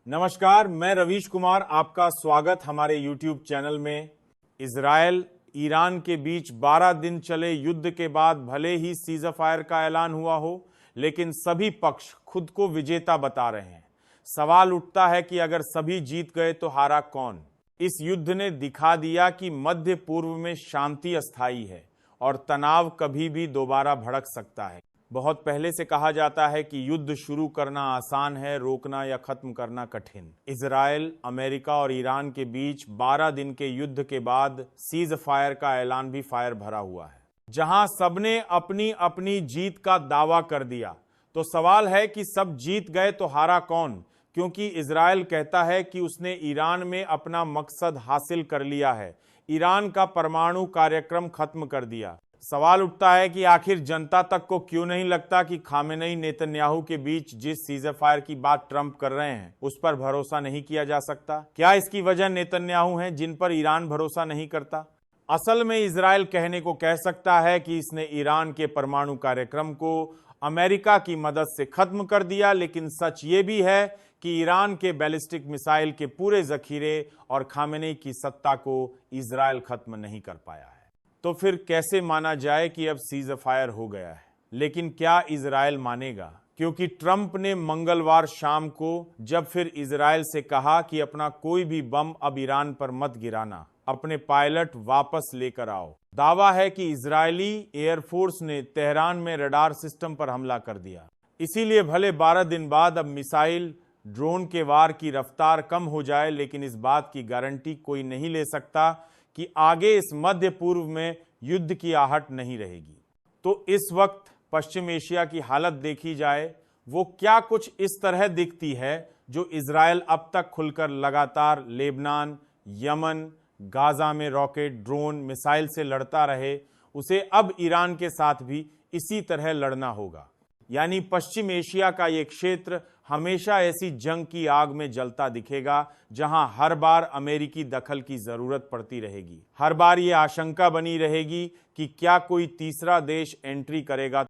नमस्कार, मैं रवीश कुमार। आपका स्वागत हमारे YouTube चैनल में। इजराइल ईरान के बीच 12 दिन चले युद्ध के बाद भले ही सीज फायर का ऐलान हुआ हो, लेकिन सभी पक्ष खुद को विजेता बता रहे हैं। सवाल उठता है कि अगर सभी जीत गए तो हारा कौन? इस युद्ध ने दिखा दिया कि मध्य पूर्व में शांति अस्थायी है और तनाव कभी भी दोबारा भड़क सकता है। बहुत पहले से कहा जाता है कि युद्ध शुरू करना आसान है, रोकना या खत्म करना कठिन। इजराइल, अमेरिका और ईरान के बीच 12 दिन के युद्ध के बाद सीज फायर का ऐलान भी फायर भरा हुआ है, जहां सबने अपनी अपनी जीत का दावा कर दिया। तो सवाल है कि सब जीत गए तो हारा कौन? क्योंकि इजराइल कहता है कि उसने ईरान में अपना मकसद हासिल कर लिया है, ईरान का परमाणु कार्यक्रम खत्म कर दिया। सवाल उठता है कि आखिर जनता तक को क्यों नहीं लगता कि खामेनेई नेतन्याहू के बीच जिस सीज फायर की बात ट्रंप कर रहे हैं उस पर भरोसा नहीं किया जा सकता? क्या इसकी वजह नेतन्याहू हैं जिन पर ईरान भरोसा नहीं करता? असल में इजराइल कहने को कह सकता है कि इसने ईरान के परमाणु कार्यक्रम को अमेरिका की मदद से खत्म कर दिया, लेकिन सच ये भी है कि ईरान के बैलिस्टिक मिसाइल के पूरे जखीरे और खामेनेई की सत्ता को इजराइल खत्म नहीं कर पाया है। तो फिर कैसे माना जाए कि अब सीज फायर हो गया है? लेकिन क्या इजराइल मानेगा? क्योंकि ट्रंप ने मंगलवार शाम को जब फिर इजराइल से कहा कि अपना कोई भी बम अब ईरान पर मत गिराना, अपने पायलट वापस लेकर आओ। दावा है कि इजरायली एयरफोर्स ने तेहरान में रडार सिस्टम पर हमला कर दिया। इसीलिए भले 12 दिन बाद अब मिसाइल, ड्रोन के वार की रफ्तार कम हो जाए, लेकिन इस बात की गारंटी कोई नहीं ले सकता कि आगे इस मध्य पूर्व में युद्ध की आहट नहीं रहेगी। तो इस वक्त पश्चिम एशिया की हालत देखी जाए, वो क्या कुछ इस तरह दिखती है जो इजराइल अब तक खुलकर लगातार लेबनान, यमन, गाजा में रॉकेट, ड्रोन, मिसाइल से लड़ता रहे, उसे अब ईरान के साथ भी इसी तरह लड़ना होगा। यानी पश्चिम एशिया का ये क्षेत्र हमेशा ऐसी जंग की आग में जलता दिखेगा, जहां हर बार अमेरिकी दखल की जरूरत पड़ती रहेगी। हर बार ये आशंका बनी रहेगी कि क्या कोई तीसरा देश एंट्री करेगा